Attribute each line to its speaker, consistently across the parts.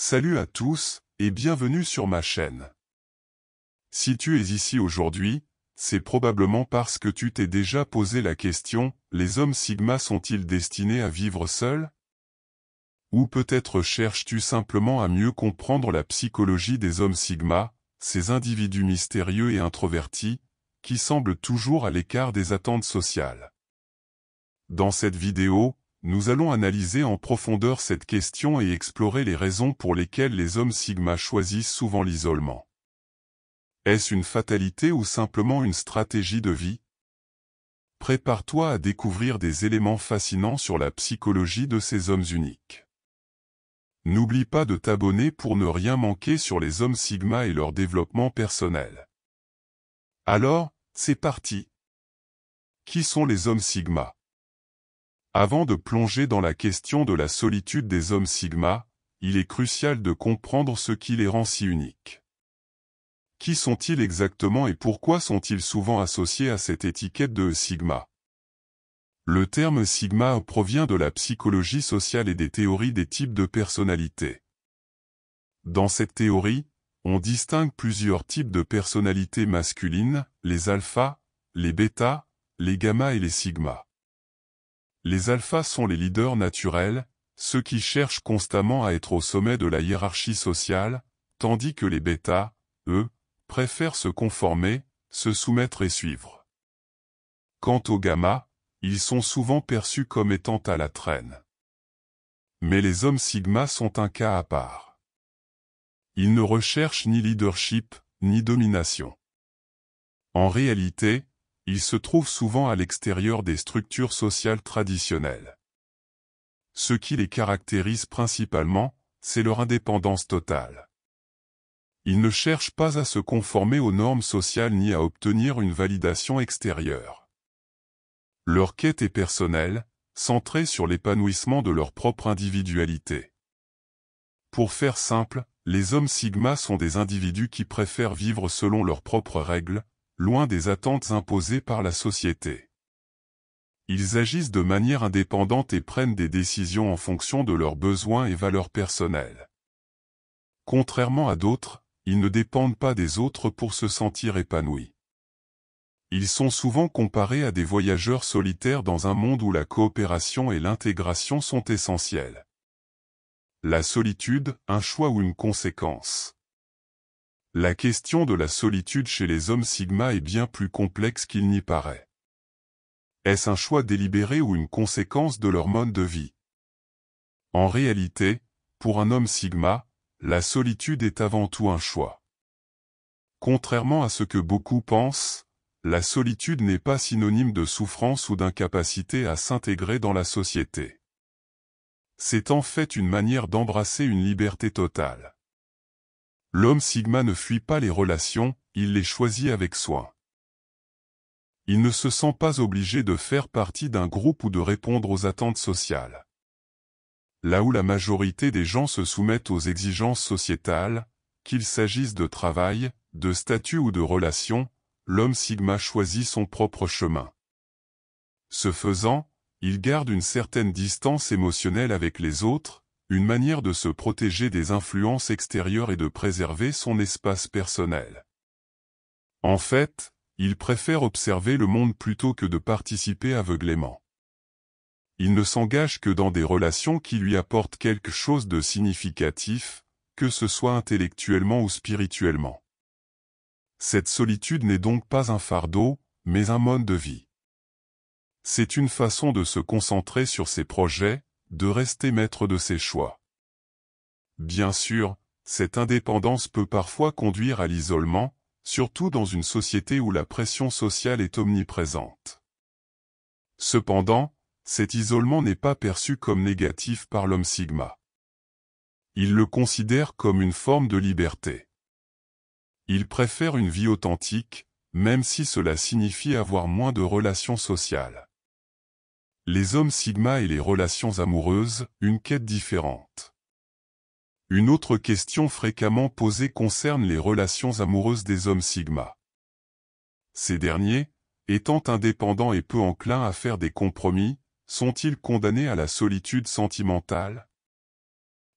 Speaker 1: Salut à tous, et bienvenue sur ma chaîne. Si tu es ici aujourd'hui, c'est probablement parce que tu t'es déjà posé la question, les hommes Sigma sont-ils destinés à vivre seuls? Ou peut-être cherches-tu simplement à mieux comprendre la psychologie des hommes Sigma, ces individus mystérieux et introvertis, qui semblent toujours à l'écart des attentes sociales. Dans cette vidéo, nous allons analyser en profondeur cette question et explorer les raisons pour lesquelles les hommes Sigma choisissent souvent l'isolement. Est-ce une fatalité ou simplement une stratégie de vie? Prépare-toi à découvrir des éléments fascinants sur la psychologie de ces hommes uniques. N'oublie pas de t'abonner pour ne rien manquer sur les hommes Sigma et leur développement personnel. Alors, c'est parti! Qui sont les hommes Sigma? Avant de plonger dans la question de la solitude des hommes Sigma, il est crucial de comprendre ce qui les rend si uniques. Qui sont-ils exactement et pourquoi sont-ils souvent associés à cette étiquette de Sigma? Le terme Sigma provient de la psychologie sociale et des théories des types de personnalité. Dans cette théorie, on distingue plusieurs types de personnalités masculines, les alphas, les bêtas, les gammas et les sigmas. Les alphas sont les leaders naturels, ceux qui cherchent constamment à être au sommet de la hiérarchie sociale, tandis que les bêtas, eux, préfèrent se conformer, se soumettre et suivre. Quant aux gammas, ils sont souvent perçus comme étant à la traîne. Mais les hommes Sigma sont un cas à part. Ils ne recherchent ni leadership, ni domination. En réalité, ils se trouvent souvent à l'extérieur des structures sociales traditionnelles. Ce qui les caractérise principalement, c'est leur indépendance totale. Ils ne cherchent pas à se conformer aux normes sociales ni à obtenir une validation extérieure. Leur quête est personnelle, centrée sur l'épanouissement de leur propre individualité. Pour faire simple, les hommes Sigma sont des individus qui préfèrent vivre selon leurs propres règles, loin des attentes imposées par la société. Ils agissent de manière indépendante et prennent des décisions en fonction de leurs besoins et valeurs personnelles. Contrairement à d'autres, ils ne dépendent pas des autres pour se sentir épanouis. Ils sont souvent comparés à des voyageurs solitaires dans un monde où la coopération et l'intégration sont essentielles. La solitude, un choix ou une conséquence? La question de la solitude chez les hommes Sigma est bien plus complexe qu'il n'y paraît. Est-ce un choix délibéré ou une conséquence de leur mode de vie? En réalité, pour un homme Sigma, la solitude est avant tout un choix. Contrairement à ce que beaucoup pensent, la solitude n'est pas synonyme de souffrance ou d'incapacité à s'intégrer dans la société. C'est en fait une manière d'embrasser une liberté totale. L'homme Sigma ne fuit pas les relations, il les choisit avec soin. Il ne se sent pas obligé de faire partie d'un groupe ou de répondre aux attentes sociales. Là où la majorité des gens se soumettent aux exigences sociétales, qu'il s'agisse de travail, de statut ou de relations, l'homme Sigma choisit son propre chemin. Ce faisant, il garde une certaine distance émotionnelle avec les autres, une manière de se protéger des influences extérieures et de préserver son espace personnel. En fait, il préfère observer le monde plutôt que de participer aveuglément. Il ne s'engage que dans des relations qui lui apportent quelque chose de significatif, que ce soit intellectuellement ou spirituellement. Cette solitude n'est donc pas un fardeau, mais un mode de vie. C'est une façon de se concentrer sur ses projets, de rester maître de ses choix. Bien sûr, cette indépendance peut parfois conduire à l'isolement, surtout dans une société où la pression sociale est omniprésente. Cependant, cet isolement n'est pas perçu comme négatif par l'homme Sigma. Il le considère comme une forme de liberté. Il préfère une vie authentique, même si cela signifie avoir moins de relations sociales. Les hommes Sigma et les relations amoureuses, une quête différente. Une autre question fréquemment posée concerne les relations amoureuses des hommes Sigma. Ces derniers, étant indépendants et peu enclins à faire des compromis, sont-ils condamnés à la solitude sentimentale?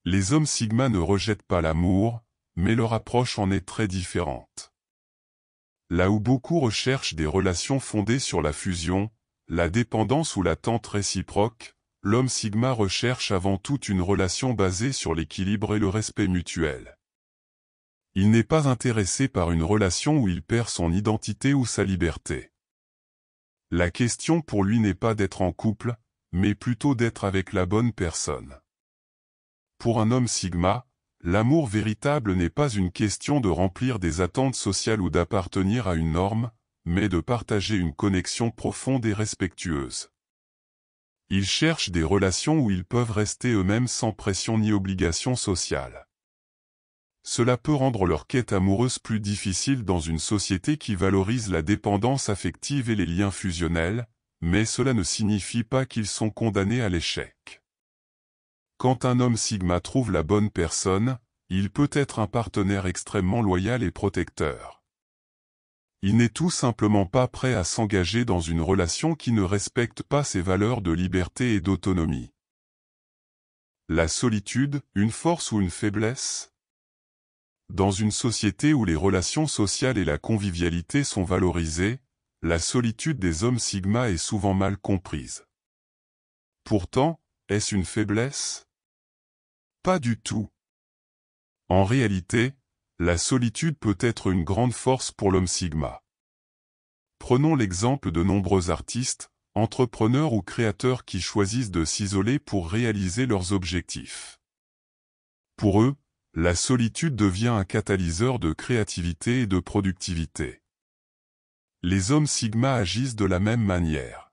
Speaker 1: Les hommes sigma ne rejettent pas l'amour, mais leur approche en est très différente. Là où beaucoup recherchent des relations fondées sur la fusion, la dépendance ou l'attente réciproque, l'homme sigma recherche avant tout une relation basée sur l'équilibre et le respect mutuel. Il n'est pas intéressé par une relation où il perd son identité ou sa liberté. La question pour lui n'est pas d'être en couple, mais plutôt d'être avec la bonne personne. Pour un homme sigma, l'amour véritable n'est pas une question de remplir des attentes sociales ou d'appartenir à une norme, mais de partager une connexion profonde et respectueuse. Ils cherchent des relations où ils peuvent rester eux-mêmes sans pression ni obligation sociale. Cela peut rendre leur quête amoureuse plus difficile dans une société qui valorise la dépendance affective et les liens fusionnels, mais cela ne signifie pas qu'ils sont condamnés à l'échec. Quand un homme sigma trouve la bonne personne, il peut être un partenaire extrêmement loyal et protecteur. Il n'est tout simplement pas prêt à s'engager dans une relation qui ne respecte pas ses valeurs de liberté et d'autonomie. La solitude, une force ou une faiblesse? Dans une société où les relations sociales et la convivialité sont valorisées, la solitude des hommes sigma est souvent mal comprise. Pourtant, est-ce une faiblesse? Pas du tout. En réalité, la solitude peut être une grande force pour l'homme sigma. Prenons l'exemple de nombreux artistes, entrepreneurs ou créateurs qui choisissent de s'isoler pour réaliser leurs objectifs. Pour eux, la solitude devient un catalyseur de créativité et de productivité. Les hommes sigma agissent de la même manière.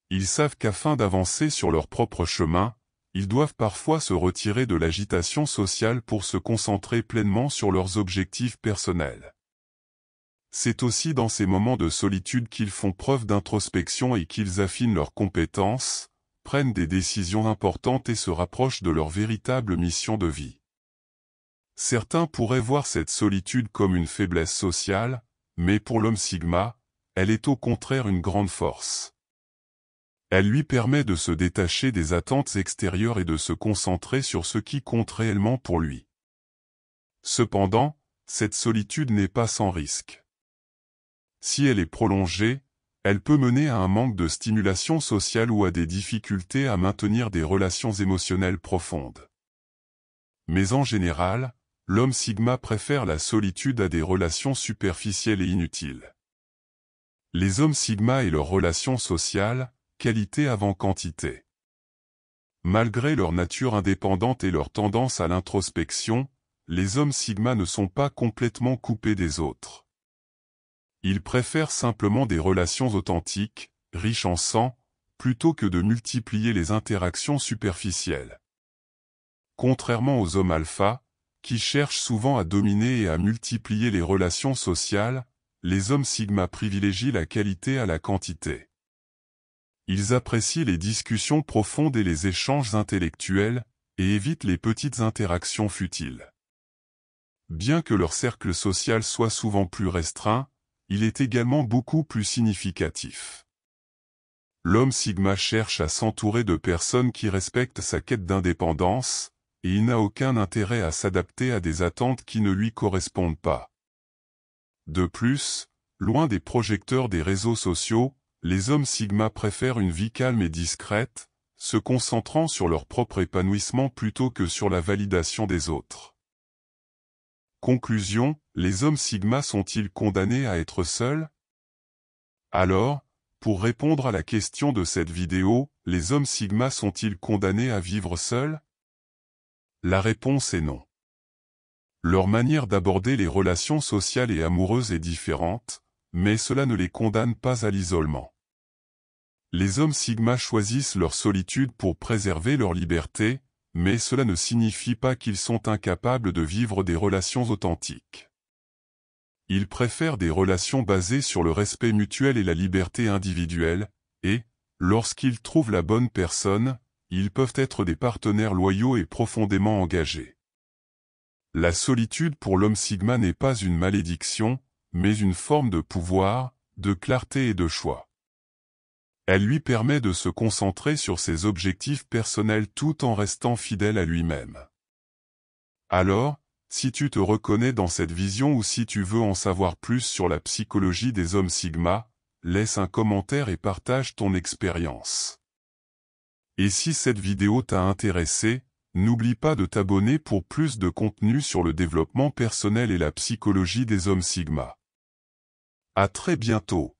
Speaker 1: Ils savent qu'afin d'avancer sur leur propre chemin, ils doivent parfois se retirer de l'agitation sociale pour se concentrer pleinement sur leurs objectifs personnels. C'est aussi dans ces moments de solitude qu'ils font preuve d'introspection et qu'ils affinent leurs compétences, prennent des décisions importantes et se rapprochent de leur véritable mission de vie. Certains pourraient voir cette solitude comme une faiblesse sociale, mais pour l'homme sigma, elle est au contraire une grande force. Elle lui permet de se détacher des attentes extérieures et de se concentrer sur ce qui compte réellement pour lui. Cependant, cette solitude n'est pas sans risque. Si elle est prolongée, elle peut mener à un manque de stimulation sociale ou à des difficultés à maintenir des relations émotionnelles profondes. Mais en général, l'homme sigma préfère la solitude à des relations superficielles et inutiles. Les hommes sigma et leurs relations sociales, qualité avant quantité. Malgré leur nature indépendante et leur tendance à l'introspection, les hommes sigma ne sont pas complètement coupés des autres. Ils préfèrent simplement des relations authentiques, riches en sang, plutôt que de multiplier les interactions superficielles. Contrairement aux hommes alpha, qui cherchent souvent à dominer et à multiplier les relations sociales, les hommes sigma privilégient la qualité à la quantité. Ils apprécient les discussions profondes et les échanges intellectuels, et évitent les petites interactions futiles. Bien que leur cercle social soit souvent plus restreint, il est également beaucoup plus significatif. L'homme sigma cherche à s'entourer de personnes qui respectent sa quête d'indépendance, et il n'a aucun intérêt à s'adapter à des attentes qui ne lui correspondent pas. De plus, loin des projecteurs des réseaux sociaux, les hommes sigma préfèrent une vie calme et discrète, se concentrant sur leur propre épanouissement plutôt que sur la validation des autres. Conclusion, les hommes sigma sont-ils condamnés à être seuls? Alors, pour répondre à la question de cette vidéo, les hommes sigma sont-ils condamnés à vivre seuls? La réponse est non. Leur manière d'aborder les relations sociales et amoureuses est différente, mais cela ne les condamne pas à l'isolement. Les hommes sigma choisissent leur solitude pour préserver leur liberté, mais cela ne signifie pas qu'ils sont incapables de vivre des relations authentiques. Ils préfèrent des relations basées sur le respect mutuel et la liberté individuelle, et, lorsqu'ils trouvent la bonne personne, ils peuvent être des partenaires loyaux et profondément engagés. La solitude pour l'homme sigma n'est pas une malédiction, mais une forme de pouvoir, de clarté et de choix. Elle lui permet de se concentrer sur ses objectifs personnels tout en restant fidèle à lui-même. Alors, si tu te reconnais dans cette vision ou si tu veux en savoir plus sur la psychologie des hommes Sigma, laisse un commentaire et partage ton expérience. Et si cette vidéo t'a intéressé, n'oublie pas de t'abonner pour plus de contenu sur le développement personnel et la psychologie des hommes Sigma. À très bientôt.